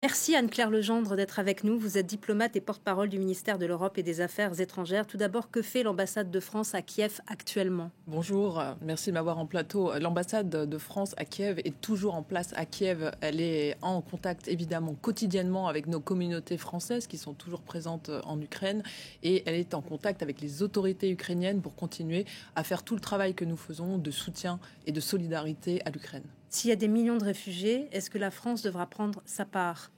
Merci Anne-Claire Legendre d'être avec nous. Vous êtes diplomate et porte-parole du ministère de l'Europe et des Affaires étrangères. Tout d'abord, que fait l'ambassade de France à Kiev actuellement? Bonjour, merci de m'avoir en plateau. L'ambassade de France à Kiev est toujours en place à Kiev. Elle est en contact évidemment quotidiennement avec nos communautés françaises qui sont toujours présentes en Ukraine et elle est en contact avec les autorités ukrainiennes pour continuer à faire tout le travail que nous faisons de soutien et de solidarité à l'Ukraine. S'il y a des millions de réfugiés, est-ce que la France devra prendre sa part?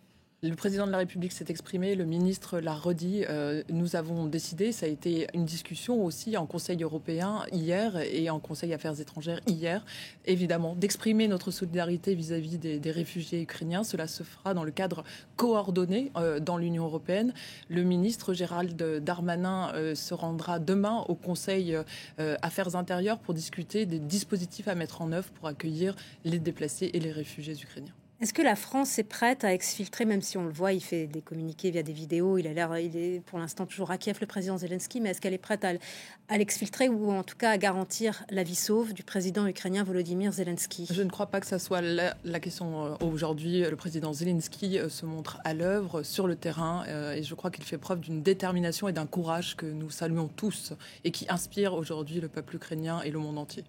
Le président de la République s'est exprimé, le ministre l'a redit. Nous avons décidé, ça a été une discussion aussi en Conseil européen hier et en Conseil Affaires étrangères hier, évidemment, d'exprimer notre solidarité vis-à-vis des réfugiés ukrainiens. Cela se fera dans le cadre coordonné dans l'Union européenne. Le ministre Gérald Darmanin se rendra demain au Conseil Affaires intérieures pour discuter des dispositifs à mettre en œuvre pour accueillir les déplacés et les réfugiés ukrainiens. Est-ce que la France est prête à exfiltrer, même si on le voit, il fait des communiqués via des vidéos, il est pour l'instant toujours à Kiev, le président Zelensky, mais est-ce qu'elle est prête à l'exfiltrer ou en tout cas à garantir la vie sauve du président ukrainien Volodymyr Zelensky? Je ne crois pas que ça soit la question aujourd'hui. Le président Zelensky se montre à l'œuvre sur le terrain et je crois qu'il fait preuve d'une détermination et d'un courage que nous saluons tous et qui inspire aujourd'hui le peuple ukrainien et le monde entier.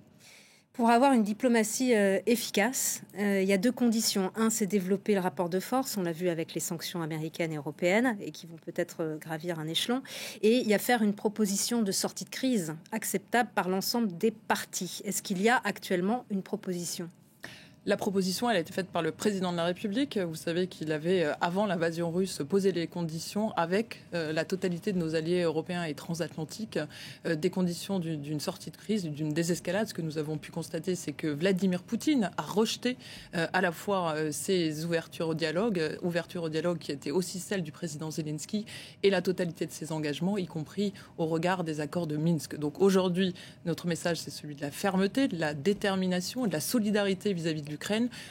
Pour avoir une diplomatie efficace, il y a deux conditions. Un, c'est développer le rapport de force. On l'a vu avec les sanctions américaines et européennes et qui vont peut-être gravir un échelon. Et il y a faire une proposition de sortie de crise acceptable par l'ensemble des partis. Est-ce qu'il y a actuellement une proposition ? La proposition, elle a été faite par le président de la République. Vous savez qu'il avait, avant l'invasion russe, posé les conditions avec la totalité de nos alliés européens et transatlantiques, des conditions d'une sortie de crise, d'une désescalade. Ce que nous avons pu constater, c'est que Vladimir Poutine a rejeté à la fois ces ouvertures au dialogue qui étaient aussi celles du président Zelensky, et la totalité de ses engagements, y compris au regard des accords de Minsk. Donc aujourd'hui, notre message, c'est celui de la fermeté, de la détermination et de la solidarité vis-à-vis de l'Ukraine.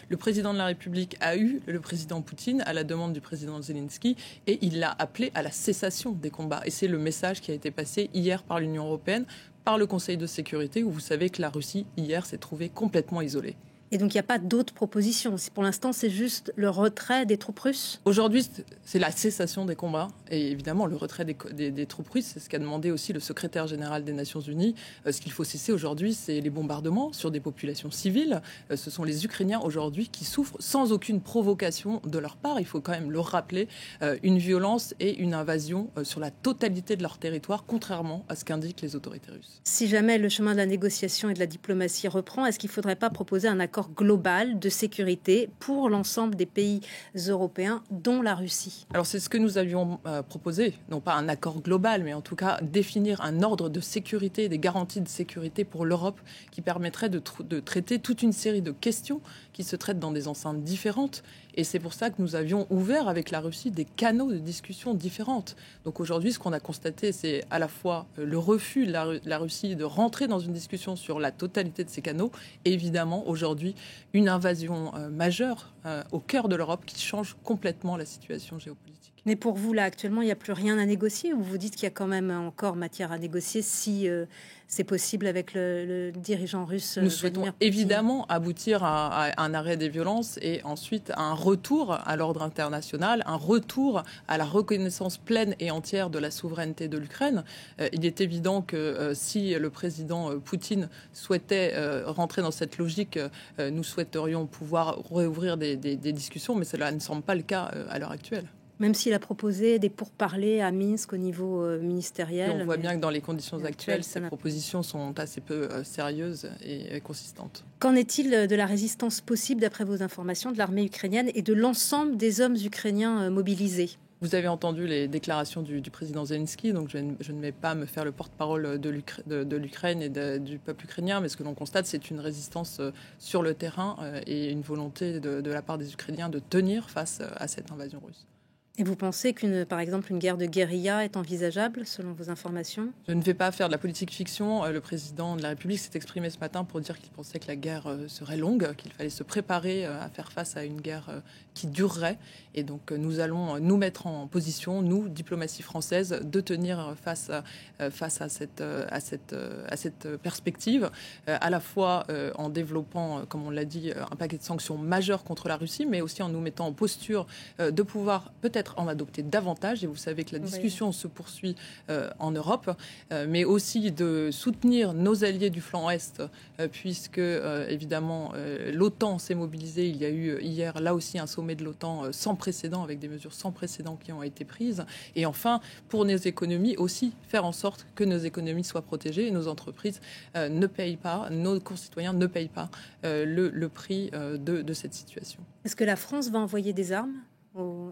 Le président de la République a eu le président Poutine à la demande du président Zelensky et il l'a appelé à la cessation des combats. Et c'est le message qui a été passé hier par l'Union européenne, par le Conseil de sécurité, où vous savez que la Russie, hier, s'est trouvée complètement isolée. Et donc, il n'y a pas d'autres propositions. Pour l'instant, c'est juste le retrait des troupes russes. Aujourd'hui, c'est la cessation des combats. Et évidemment, le retrait des troupes russes, c'est ce qu'a demandé aussi le secrétaire général des Nations Unies. Ce qu'il faut cesser aujourd'hui, c'est les bombardements sur des populations civiles. Ce sont les Ukrainiens aujourd'hui qui souffrent sans aucune provocation de leur part. Il faut quand même le rappeler, une violence et une invasion sur la totalité de leur territoire, contrairement à ce qu'indiquent les autorités russes. Si jamais le chemin de la négociation et de la diplomatie reprend, est-ce qu'il ne faudrait pas proposer un accord global de sécurité pour l'ensemble des pays européens, dont la Russie? Alors c'est ce que nous avions proposé, non pas un accord global, mais en tout cas définir un ordre de sécurité, des garanties de sécurité pour l'Europe qui permettrait de traiter toute une série de questions qui se traitent dans des enceintes différentes. Et c'est pour ça que nous avions ouvert avec la Russie des canaux de discussion différentes. Donc aujourd'hui, ce qu'on a constaté, c'est à la fois le refus de la Russie de rentrer dans une discussion sur la totalité de ces canaux, et évidemment aujourd'hui une invasion majeure au cœur de l'Europe qui change complètement la situation géopolitique. Mais pour vous, là, actuellement, il n'y a plus rien à négocier, ou vous dites qu'il y a quand même encore matière à négocier si c'est possible avec le dirigeant russe? Nous souhaitons évidemment aboutir à un arrêt des violences et ensuite à un retour à l'ordre international, un retour à la reconnaissance pleine et entière de la souveraineté de l'Ukraine. Il est évident que si le président Poutine souhaitait rentrer dans cette logique, nous souhaiterions pouvoir réouvrir des discussions, mais cela ne semble pas le cas à l'heure actuelle. Même s'il a proposé des pourparlers à Minsk au niveau ministériel. Et on voit bien que dans les conditions actuelles, ces propositions sont assez peu sérieuses et consistantes. Qu'en est-il de la résistance possible, d'après vos informations, de l'armée ukrainienne et de l'ensemble des hommes ukrainiens mobilisés? Vous avez entendu les déclarations du président Zelensky, donc je ne vais pas me faire le porte-parole de l'Ukraine et du peuple ukrainien, mais ce que l'on constate, c'est une résistance sur le terrain et une volonté de la part des Ukrainiens de tenir face à cette invasion russe. Et vous pensez par exemple, une guerre de guérilla est envisageable, selon vos informations? Je ne vais pas faire de la politique fiction. Le président de la République s'est exprimé ce matin pour dire qu'il pensait que la guerre serait longue, qu'il fallait se préparer à faire face à une guerre qui durerait. Et donc nous allons nous mettre en position, nous, diplomatie française, de tenir face à cette perspective, à la fois en développant, comme on l'a dit, un paquet de sanctions majeures contre la Russie, mais aussi en nous mettant en posture de pouvoir peut-être en adopter davantage. Et vous savez que la discussion se poursuit en Europe, mais aussi de soutenir nos alliés du flanc Est, puisque évidemment l'OTAN s'est mobilisée. Il y a eu hier là aussi un sommet de l'OTAN sans précédent, avec des mesures sans précédent qui ont été prises. Et enfin, pour nos économies aussi, faire en sorte que nos économies soient protégées et nos entreprises ne payent pas, nos concitoyens ne payent pas le prix de cette situation. Est-ce que la France va envoyer des armes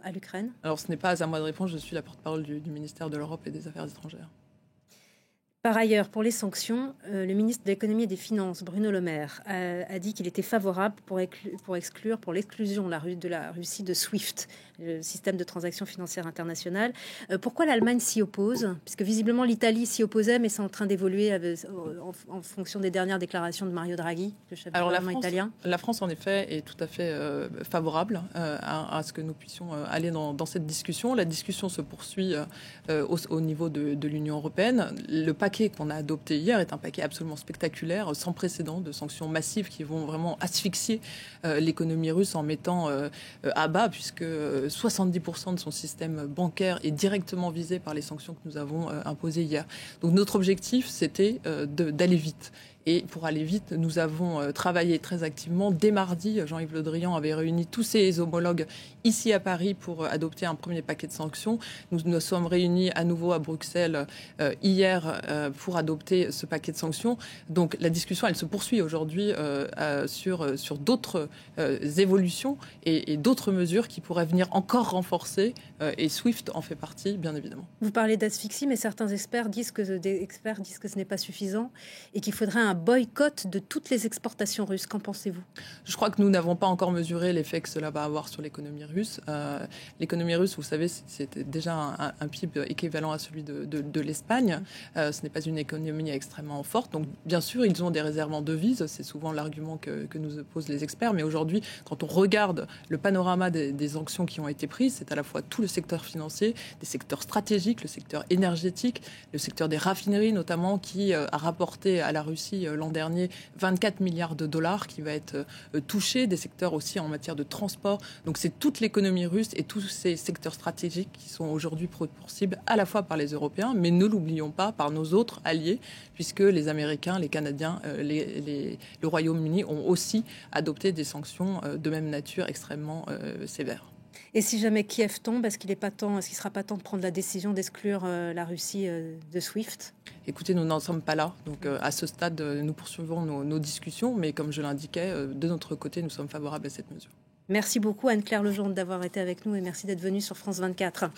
à l'Ukraine? Alors ce n'est pas à moi de répondre, je suis la porte-parole du ministère de l'Europe et des Affaires étrangères. Par ailleurs, pour les sanctions, le ministre de l'Économie et des Finances, Bruno Le Maire, a dit qu'il était favorable pour l'exclusion de la Russie de SWIFT, le système de transactions financières internationales. Pourquoi l'Allemagne s'y oppose? Puisque visiblement l'Italie s'y opposait, mais c'est en train d'évoluer en fonction des dernières déclarations de Mario Draghi, le chef du gouvernement italien. La France, en effet, est tout à fait favorable à ce que nous puissions aller dans cette discussion. La discussion se poursuit au niveau de l'Union européenne. Le paquet qu'on a adopté hier est un paquet absolument spectaculaire, sans précédent, de sanctions massives qui vont vraiment asphyxier l'économie russe en mettant à bas, puisque 70% de son système bancaire est directement visé par les sanctions que nous avons imposées hier. Donc notre objectif, c'était d'aller vite. Et pour aller vite, nous avons travaillé très activement. Dès mardi, Jean-Yves Le Drian avait réuni tous ses homologues ici à Paris pour adopter un premier paquet de sanctions. Nous nous sommes réunis à nouveau à Bruxelles hier pour adopter ce paquet de sanctions. Donc la discussion, elle se poursuit aujourd'hui sur d'autres évolutions et d'autres mesures qui pourraient venir encore renforcer. Et SWIFT en fait partie, bien évidemment. Vous parlez d'asphyxie, mais certains experts disent que ce n'est pas suffisant et qu'il faudrait un boycott de toutes les exportations russes. Qu'en pensez-vous? Je crois que nous n'avons pas encore mesuré l'effet que cela va avoir sur l'économie russe. L'économie russe, vous savez, c'était déjà un PIB équivalent à celui de l'Espagne. Ce n'est pas une économie extrêmement forte. Donc, bien sûr, ils ont des réserves en devises. C'est souvent l'argument que nous opposent les experts. Mais aujourd'hui, quand on regarde le panorama des sanctions qui ont été prises, c'est à la fois tout le secteur financier, des secteurs stratégiques, le secteur énergétique, le secteur des raffineries notamment, qui a rapporté à la Russie l'an dernier 24 milliards de dollars qui va être touché, des secteurs aussi en matière de transport. Donc c'est toute l'économie russe et tous ces secteurs stratégiques qui sont aujourd'hui poursuivis à la fois par les Européens, mais ne l'oublions pas, par nos autres alliés, puisque les Américains, les Canadiens, le Royaume-Uni ont aussi adopté des sanctions de même nature extrêmement sévères. Et si jamais Kiev tombe, est-ce qu'il ne sera pas temps de prendre la décision d'exclure la Russie de SWIFT? Écoutez, nous n'en sommes pas là. Donc à ce stade, nous poursuivons nos discussions, mais comme je l'indiquais, de notre côté, nous sommes favorables à cette mesure. Merci beaucoup Anne-Claire Legendre d'avoir été avec nous et merci d'être venue sur France 24.